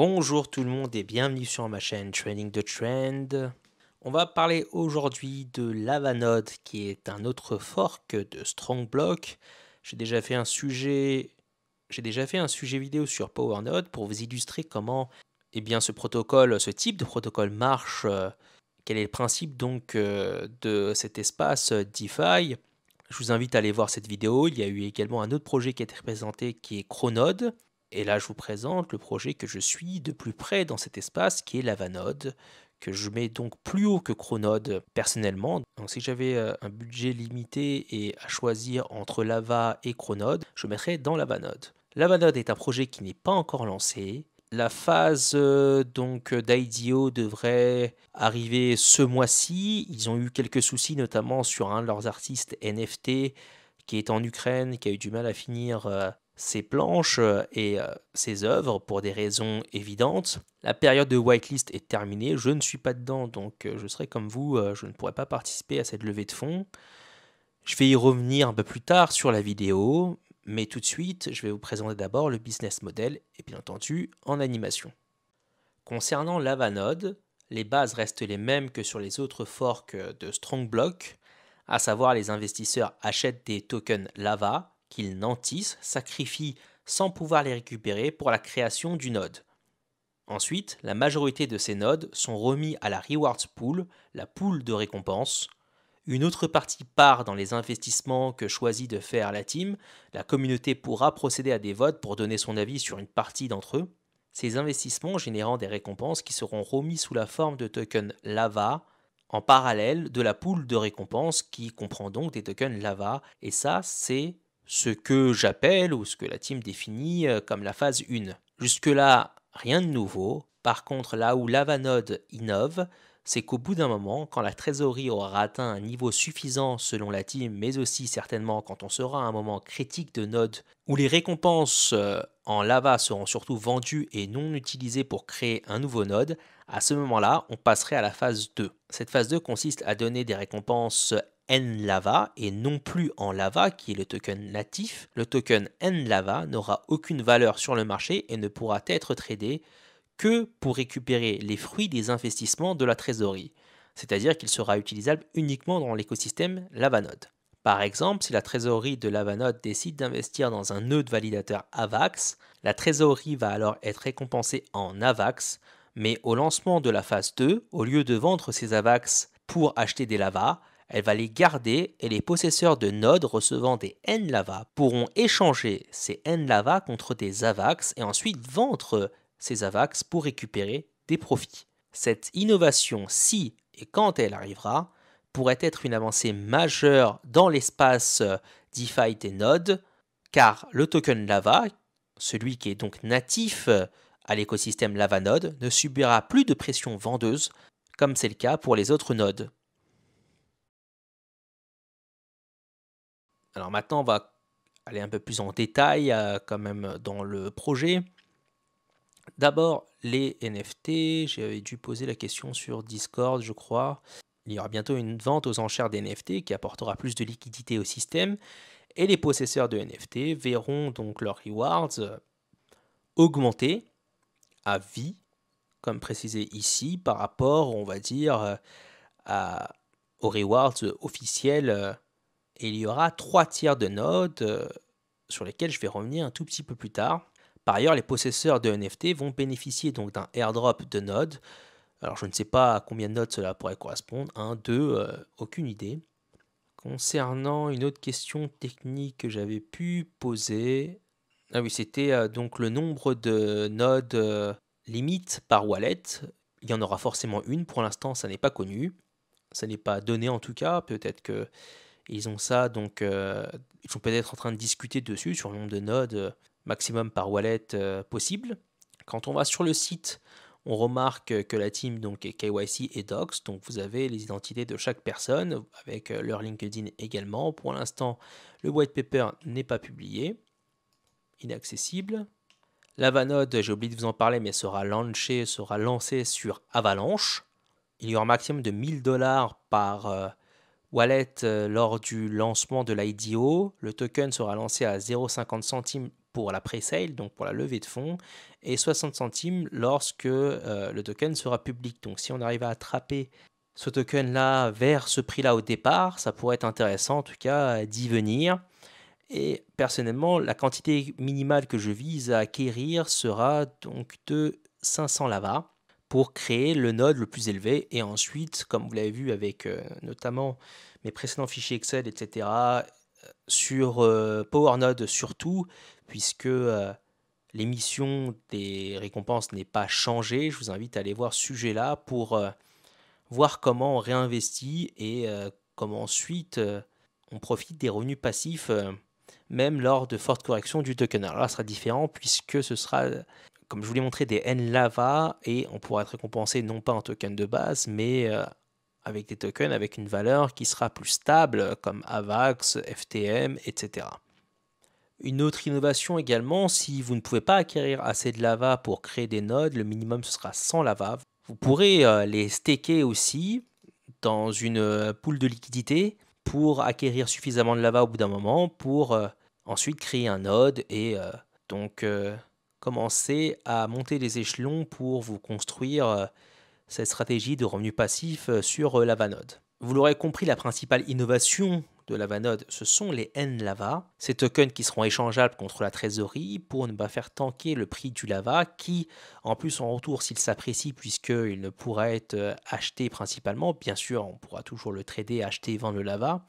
Bonjour tout le monde et bienvenue sur ma chaîne Trading the Trend. On va parler aujourd'hui de Lavanode qui est un autre fork de Strongblock. J'ai déjà fait un sujet vidéo sur PowerNode pour vous illustrer comment ce type de protocole marche, quel est le principe de cet espace DeFi. Je vous invite à aller voir cette vidéo. Il y a eu également un autre projet qui a été présenté qui est Chronode. Et là, je vous présente le projet que je suis de plus près dans cet espace qui est Lavanode, que je mets donc plus haut que Chronode personnellement. Donc si j'avais un budget limité et à choisir entre Lava et Chronode, je mettrais dans Lavanode. Lavanode est un projet qui n'est pas encore lancé. La phase d'IDO devrait arriver ce mois-ci. Ils ont eu quelques soucis, notamment sur un de leurs artistes NFT qui est en Ukraine, qui a eu du mal à finir ses planches et ses œuvres pour des raisons évidentes. La période de whitelist est terminée, je ne suis pas dedans, donc je serai comme vous, je ne pourrai pas participer à cette levée de fonds. Je vais y revenir un peu plus tard sur la vidéo, mais tout de suite, je vais vous présenter d'abord le business model et bien entendu en animation. Concernant Lavanode, les bases restent les mêmes que sur les autres forks de Strongblock, à savoir les investisseurs achètent des tokens Lava qu'ils nantissent, sacrifient sans pouvoir les récupérer pour la création du node. Ensuite, la majorité de ces nodes sont remis à la Rewards Pool, la pool de récompenses. Une autre partie part dans les investissements que choisit de faire la team. La communauté pourra procéder à des votes pour donner son avis sur une partie d'entre eux. Ces investissements générant des récompenses qui seront remis sous la forme de tokens Lava en parallèle de la pool de récompenses qui comprend donc des tokens Lava. Et ça, c'est ce que j'appelle ou ce que la team définit comme la phase 1. Jusque-là, rien de nouveau. Par contre, là où Lavanode innove, c'est qu'au bout d'un moment, quand la trésorerie aura atteint un niveau suffisant selon la team, mais aussi certainement quand on sera à un moment critique de node où les récompenses en Lava seront surtout vendues et non utilisées pour créer un nouveau node, à ce moment-là, on passerait à la phase 2. Cette phase 2 consiste à donner des récompenses N-Lava et non plus en Lava qui est le token natif. Le token N-Lava n'aura aucune valeur sur le marché et ne pourra être tradé que pour récupérer les fruits des investissements de la trésorerie, c'est-à-dire qu'il sera utilisable uniquement dans l'écosystème Lavanode. Par exemple, si la trésorerie de Lavanode décide d'investir dans un nœud validateur AVAX, la trésorerie va alors être récompensée en AVAX, mais au lancement de la phase 2, au lieu de vendre ces AVAX pour acheter des Lava, elle va les garder et les possesseurs de nodes recevant des N-Lava pourront échanger ces N-Lava contre des AVAX et ensuite vendre ces AVAX pour récupérer des profits. Cette innovation, si et quand elle arrivera, pourrait être une avancée majeure dans l'espace DeFi des nodes, car le token Lava, celui qui est donc natif à l'écosystème Lavanode, ne subira plus de pression vendeuse, comme c'est le cas pour les autres nodes. Alors maintenant, on va aller un peu plus en détail quand même dans le projet. D'abord, les NFT, j'avais dû poser la question sur Discord, je crois. Il y aura bientôt une vente aux enchères des NFT qui apportera plus de liquidité au système et les possesseurs de NFT verront donc leurs rewards augmenter à vie, comme précisé ici, par rapport, on va dire, aux rewards officiels. Et il y aura 3 tiers de nodes sur lesquels je vais revenir un tout petit peu plus tard. Par ailleurs, les possesseurs de NFT vont bénéficier donc d'un airdrop de nodes. Alors je ne sais pas à combien de nodes cela pourrait correspondre, 1, 2, aucune idée. Concernant une autre question technique que j'avais pu poser, ah oui, c'était donc le nombre de nodes limite par wallet. Il y en aura forcément une, pour l'instant ça n'est pas connu. Ça n'est pas donné en tout cas, peut-être qu'ils ont ça, donc ils sont peut-être en train de discuter dessus sur le nombre de nodes maximum par wallet possible. Quand on va sur le site, on remarque que la team donc est KYC et Docs, donc vous avez les identités de chaque personne avec leur LinkedIn également. Pour l'instant, le white paper n'est pas publié, inaccessible. Lavanode, j'ai oublié de vous en parler, mais sera lancé sur Avalanche. Il y aura un maximum de 1000 $ par wallet lors du lancement de l'IDO. Le token sera lancé à 0,50 centimes pour la pre-sale, donc pour la levée de fonds, et 60 centimes lorsque le token sera public. Donc si on arrive à attraper ce token-là vers ce prix-là au départ, ça pourrait être intéressant en tout cas d'y venir. Et personnellement, la quantité minimale que je vise à acquérir sera donc de 500 lava pour créer le node le plus élevé. Et ensuite, comme vous l'avez vu avec notamment mes précédents fichiers Excel, etc., sur PowerNode surtout, puisque l'émission des récompenses n'est pas changée, je vous invite à aller voir ce sujet-là pour voir comment on réinvestit et comment ensuite on profite des revenus passifs même lors de fortes corrections du token. Alors là, ce sera différent puisque ce sera, comme je vous l'ai montré, des N-Lava et on pourra être récompensé non pas en token de base, mais avec des tokens avec une valeur qui sera plus stable comme AVAX, FTM, etc. Une autre innovation également, si vous ne pouvez pas acquérir assez de lava pour créer des nodes, le minimum ce sera 100 lava. Vous pourrez les staker aussi dans une pool de liquidité pour acquérir suffisamment de lava au bout d'un moment pour ensuite créer un node et donc commencer à monter les échelons pour vous construire cette stratégie de revenus passifs sur Lavanode. Vous l'aurez compris, la principale innovation de Lavanode, ce sont les N-Lava, ces tokens qui seront échangeables contre la trésorerie pour ne pas faire tanker le prix du lava qui, en plus en retour, s'il s'apprécie puisqu'il ne pourra être acheté principalement, bien sûr on pourra toujours le trader, acheter et vendre le lava,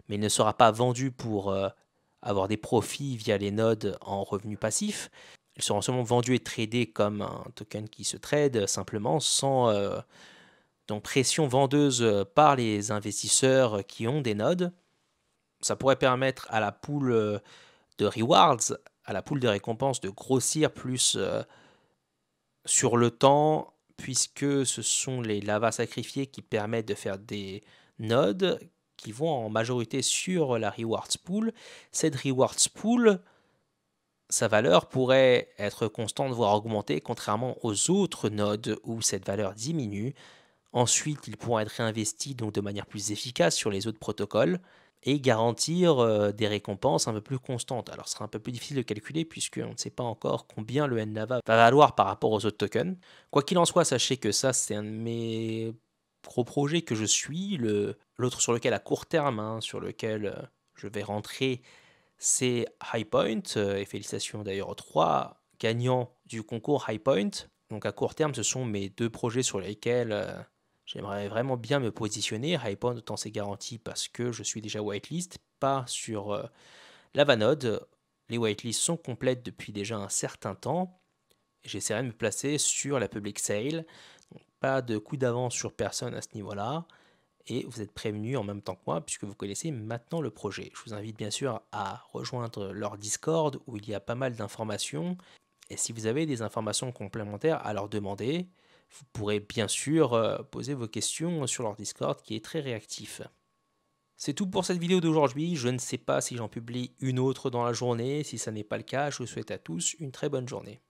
mais il ne sera pas vendu pour avoir des profits via les nodes en revenus passifs. Ils seront seulement vendus et tradés comme un token qui se trade simplement sans donc pression vendeuse par les investisseurs qui ont des nodes. Ça pourrait permettre à la pool de rewards, à la pool de récompenses de grossir plus sur le temps, puisque ce sont les lavas sacrifiés qui permettent de faire des nodes qui vont en majorité sur la rewards pool. Cette rewards pool, sa valeur pourrait être constante, voire augmenter, contrairement aux autres nodes où cette valeur diminue. Ensuite, ils pourront être réinvestis donc de manière plus efficace sur les autres protocoles et garantir des récompenses un peu plus constantes. Alors, ce sera un peu plus difficile de calculer puisqu'on ne sait pas encore combien le N-Lava va valoir par rapport aux autres tokens. Quoi qu'il en soit, sachez que ça, c'est un de mes gros projets que je suis. L'autre sur lequel, à court terme, sur lequel je vais rentrer, c'est Highpoint. Et félicitations d'ailleurs aux 3 gagnants du concours Highpoint. Donc à court terme, ce sont mes 2 projets sur lesquels j'aimerais vraiment bien me positionner. Highpoint, autant c'est garanti parce que je suis déjà whitelist, pas sur Lavanode. Les whitelists sont complètes depuis déjà un certain temps. J'essaierai de me placer sur la public sale. Donc, pas de coup d'avance sur personne à ce niveau-là. Et vous êtes prévenus en même temps que moi puisque vous connaissez maintenant le projet. Je vous invite bien sûr à rejoindre leur Discord où il y a pas mal d'informations. Et si vous avez des informations complémentaires à leur demander, vous pourrez bien sûr poser vos questions sur leur Discord qui est très réactif. C'est tout pour cette vidéo d'aujourd'hui. Je ne sais pas si j'en publie une autre dans la journée. Si ça n'est pas le cas, je vous souhaite à tous une très bonne journée.